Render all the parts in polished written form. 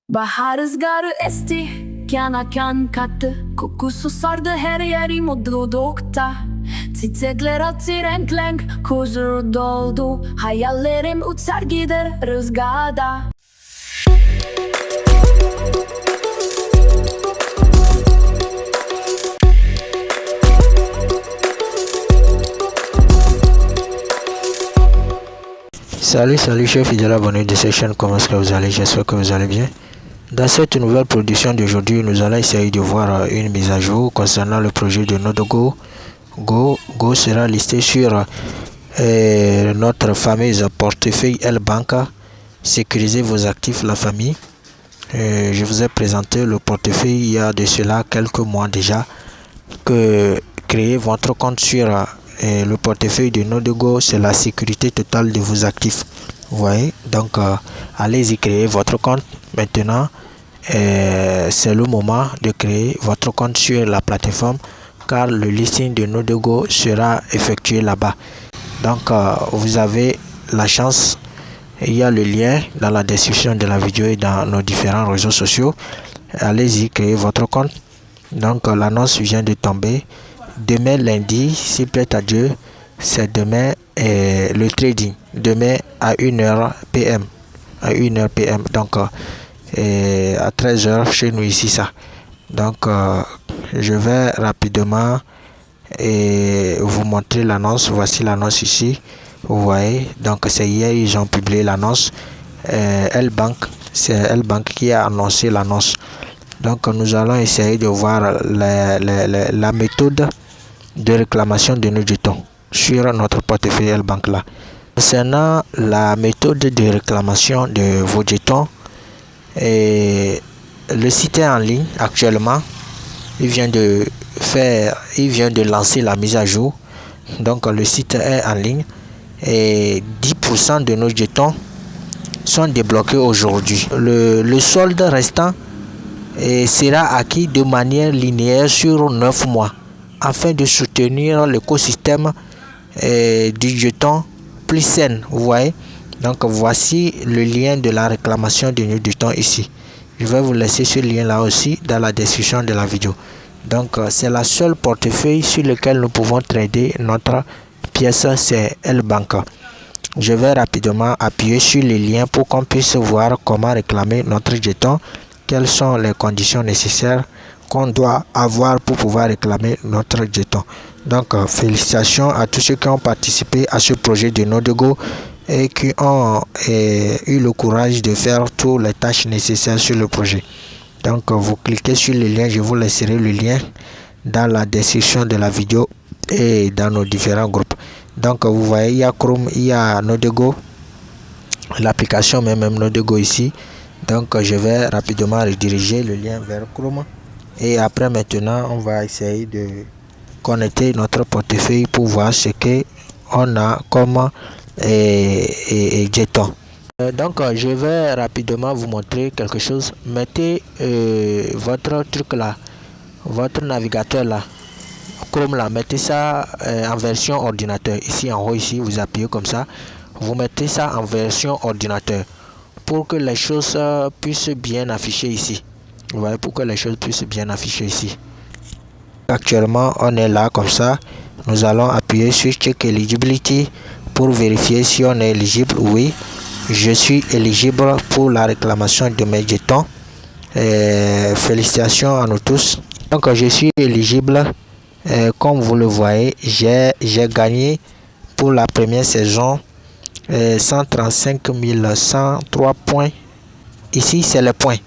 Bahar rüzgarı esti, kana kan kattı. Kokusu sardı her yeri mutlulukta. Çiçekler açtı renk renk, huzur doldu. Hayallerim uçar gider rüzgarda. Salut chers fidèles abonnés de cette chaîne, comment est-ce que vous allez? J'espère que vous allez bien. Dans cette nouvelle production d'aujourd'hui, nous allons essayer de voir une mise à jour concernant le projet de Nodego. Go sera listé sur notre fameuse portefeuille L Banca. Sécurisez vos actifs, la famille. Je vous ai présenté le portefeuille il y a de cela quelques mois déjà. Que créer votre compte sur le portefeuille de Nodego, c'est la sécurité totale de vos actifs. Vous voyez, donc allez-y créer votre compte. Maintenant, c'est le moment de créer votre compte sur la plateforme, car le listing de Nodego sera effectué là-bas. Donc vous avez la chance. Il y a le lien dans la description de la vidéo et dans nos différents réseaux sociaux. Allez-y créer votre compte. Donc l'annonce vient de tomber. Demain lundi, s'il plaît à Dieu, c'est demain le trading. Demain à 1h PM. À 1h PM. Donc à 13h chez nous ici ça. Donc je vais rapidement vous montrer l'annonce. Voici l'annonce ici. Vous voyez. Donc c'est hier ils ont publié l'annonce. L Bank. C'est L Bank qui a annoncé l'annonce. Donc nous allons essayer de voir la méthode de réclamation de nos jetons sur notre portefeuille L Bank là. Concernant la méthode de réclamation de vos jetons, le site est en ligne actuellement. Il vient de lancer la mise à jour. Donc le site est en ligne et 10% de nos jetons sont débloqués aujourd'hui. Le solde restant sera acquis de manière linéaire sur 9 mois afin de soutenir l'écosystème du jeton plus sain. Vous voyez, donc voici le lien de la réclamation de nos jetons ici. Je vais vous laisser ce lien là aussi dans la description de la vidéo. Donc c'est la seule portefeuille sur lequel nous pouvons trader notre pièce, c'est L Banca. Je vais rapidement appuyer sur le lien pour qu'on puisse voir comment réclamer notre jeton. Quelles sont les conditions nécessaires qu'on doit avoir pour pouvoir réclamer notre jeton. Donc félicitations à tous ceux qui ont participé à ce projet de Nodego et qui ont eu le courage de faire toutes les tâches nécessaires sur le projet. Donc vous cliquez sur le lien, je vous laisserai le lien dans la description de la vidéo et dans nos différents groupes. Donc vous voyez, il y a Chrome, il y a Nodego, l'application même Nodego ici. Donc je vais rapidement rediriger le lien vers Chrome et après maintenant on va essayer de connecter notre portefeuille pour voir ce que on a comme jeton. Donc je vais rapidement vous montrer quelque chose. Mettez votre truc là, votre navigateur là, Chrome là, mettez ça en version ordinateur. Ici en haut, ici vous appuyez comme ça, vous mettez ça en version ordinateur pour que les choses puissent bien afficher ici. Vous voyez, pour que les choses puissent bien afficher ici. Actuellement on est là comme ça. Nous allons appuyer sur check eligibility pour vérifier si on est éligible. Oui, je suis éligible pour la réclamation de mes jetons. Félicitations à nous tous. Donc je suis éligible. Comme vous le voyez, j'ai gagné pour la première saison 135 103 points. Ici c'est les points.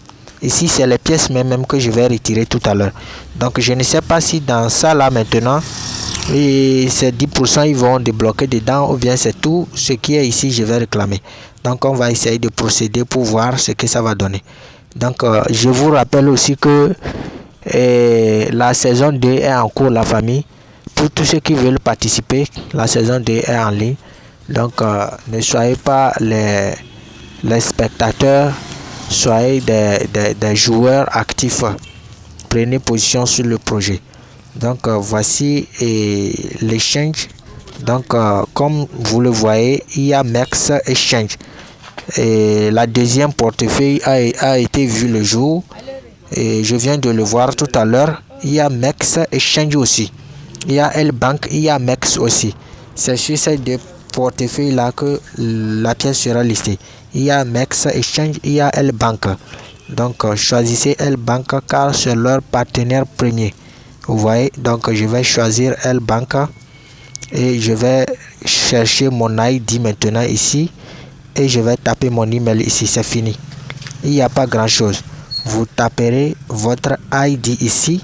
Ici c'est les pièces même que je vais retirer tout à l'heure. Donc je ne sais pas si dans ça là maintenant et ces 10% ils vont débloquer dedans ou bien c'est tout ce qui est ici je vais réclamer. Donc on va essayer de procéder pour voir ce que ça va donner. Donc je vous rappelle aussi que la saison 2 est en cours, la famille. Pour tous ceux qui veulent participer, la saison 2 est en ligne. Donc ne soyez pas les spectateurs, soyez des joueurs actifs. Prenez position sur le projet. Donc voici l'échange. Donc comme vous le voyez, il y a Mex Exchange. Et la deuxième portefeuille a été vu le jour. Et je viens de le voir tout à l'heure. Il y a Mex Exchange aussi. Il y a L-Bank, il y a Mex aussi. C'est sur ces deux portefeuilles là que la pièce sera listée. Il y a Mex Exchange, il y a L-Bank. Donc choisissez L-Bank car c'est leur partenaire premier. Vous voyez, donc je vais choisir L-Bank et je vais chercher mon ID maintenant ici et je vais taper mon email ici. C'est fini. Il n'y a pas grand chose. Vous taperez votre ID ici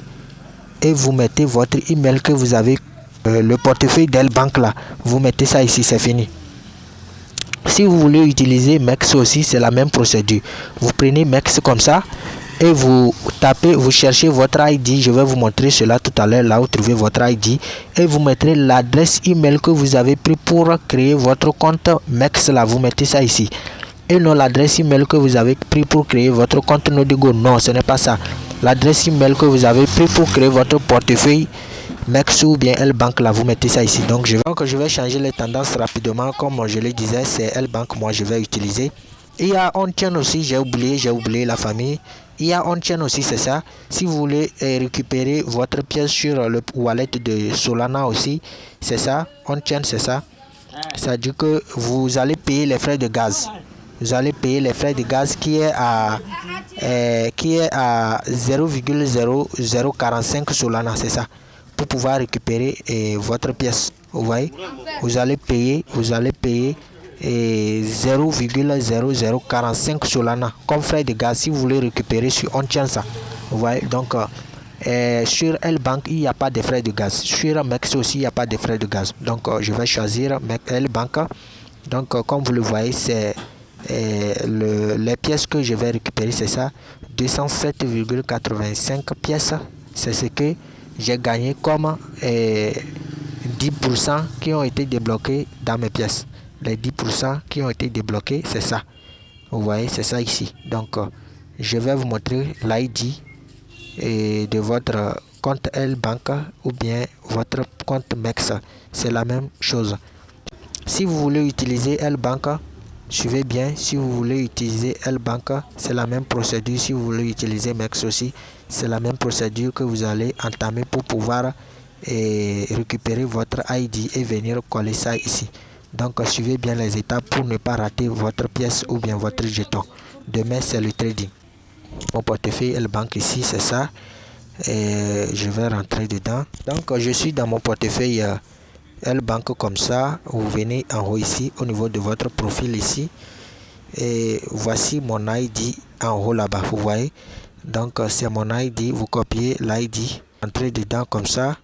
et vous mettez votre email que vous avez, le portefeuille d'L-Bank là, vous mettez ça ici, c'est fini. Si vous voulez utiliser Mex aussi, c'est la même procédure. Vous prenez Mex comme ça et vous tapez, vous cherchez votre ID. Je vais vous montrer cela tout à l'heure, là où vous trouvez votre ID, et vous mettrez l'adresse email que vous avez pris pour créer votre compte Mex là, vous mettez ça ici. Et non l'adresse email que vous avez pris pour créer votre compte Nodigo. Non, ce n'est pas ça. L'adresse email que vous avez pris pour créer votre portefeuille Mex ou bien L-Bank là, vous mettez ça ici. Donc je vais changer les tendances rapidement. Comme je le disais, c'est L-Bank moi je vais utiliser. Il y a On-Chain aussi, j'ai oublié la famille. Il y a On-Chain aussi, c'est ça. Si vous voulez récupérer votre pièce sur le wallet de Solana aussi, c'est ça. On-Chain, c'est ça. C'est-à-dire que vous allez payer les frais de gaz. Vous allez payer les frais de gaz qui est à 0,0045 Solana, c'est ça, pour pouvoir récupérer votre pièce. Vous voyez, vous allez payer 0,0045 Solana comme frais de gaz si vous voulez récupérer sur On-Chain ça. Vous voyez, donc sur L-Bank il n'y a pas de frais de gaz. Sur Mex aussi il n'y a pas de frais de gaz. Donc je vais choisir L-Bank. Donc comme vous le voyez, c'est les pièces que je vais récupérer, c'est ça, 207,85 pièces. C'est ce que j'ai gagné comme 10% qui ont été débloqués dans mes pièces. Les 10% qui ont été débloqués, c'est ça. Vous voyez, c'est ça ici. Donc je vais vous montrer l'ID de votre compte L-Bank ou bien votre compte Mex. C'est la même chose. Si vous voulez utiliser L-Bank, suivez bien. Si vous voulez utiliser L-Bank, c'est la même procédure. Si vous voulez utiliser Mex aussi, c'est la même procédure que vous allez entamer pour pouvoir récupérer votre ID et venir coller ça ici. Donc suivez bien les étapes pour ne pas rater votre pièce ou bien votre jeton. Demain c'est le trading. Mon portefeuille L-Bank ici, c'est ça. Et je vais rentrer dedans. Donc je suis dans mon portefeuille L-Bank comme ça. Vous venez en haut ici au niveau de votre profil ici et voici mon ID en haut là-bas, vous voyez. Donc c'est mon ID, vous copiez l'ID, entrez dedans comme ça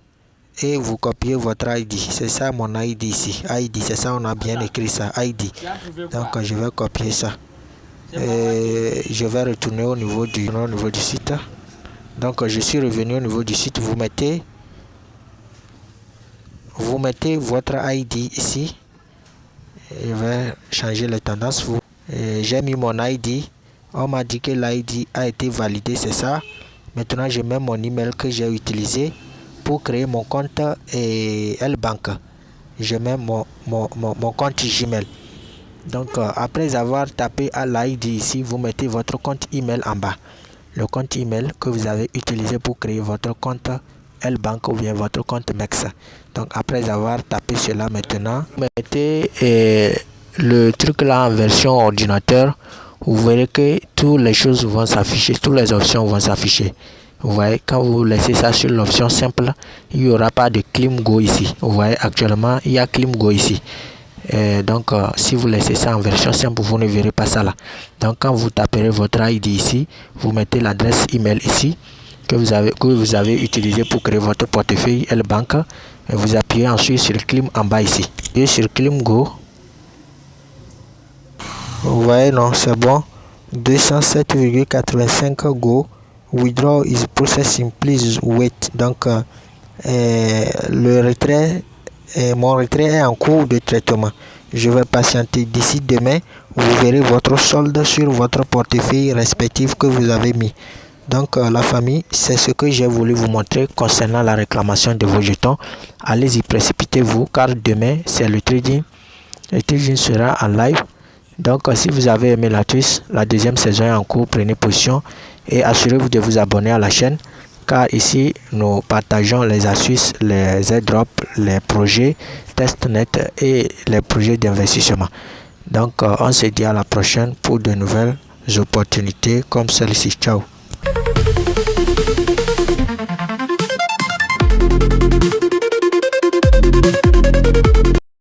et vous copiez votre ID. C'est ça mon ID ici, ID, c'est ça, on a bien écrit ça, ID. Donc je vais copier ça et je vais retourner au niveau du site. Donc je suis revenu au niveau du site. Vous mettez votre ID ici. Je vais changer les tendances. J'ai mis mon ID. On m'a dit que l'ID a été validé, c'est ça. Maintenant, je mets mon email que j'ai utilisé pour créer mon compte L-Bank. Je mets mon compte Gmail. Donc, après avoir tapé à l'ID ici, vous mettez votre compte email en bas. Le compte email que vous avez utilisé pour créer votre compte L-Bank ou bien votre compte Mex. Donc après avoir tapé cela, maintenant vous mettez le truc là en version ordinateur. Vous verrez que toutes les choses vont s'afficher, toutes les options vont s'afficher. Vous voyez, quand vous laissez ça sur l'option simple, il n'y aura pas de ClimGo ici. Vous voyez, actuellement il y a ClimGo ici. Donc si vous laissez ça en version simple, vous ne verrez pas ça là. Donc quand vous taperez votre ID ici, vous mettez l'adresse email ici que vous avez utilisé pour créer votre portefeuille L-Bank et vous appuyez ensuite sur Clim en bas ici et sur ClimGo. Vous voyez, non, c'est bon. 207,85 Go. Withdraw is processing, please wait. Donc le retrait, mon retrait est en cours de traitement. Je vais patienter. D'ici demain, vous verrez votre solde sur votre portefeuille respectif que vous avez mis. Donc la famille, c'est ce que j'ai voulu vous montrer concernant la réclamation de vos jetons. Allez-y, précipitez-vous car demain c'est le trading. Le trading sera en live Donc si vous avez aimé la twist, la deuxième saison est en cours, prenez position et assurez-vous de vous abonner à la chaîne, car ici nous partageons les astuces, les airdrops, les projets testnet et les projets d'investissement. Donc on se dit à la prochaine pour de nouvelles opportunités comme celle-ci. Ciao.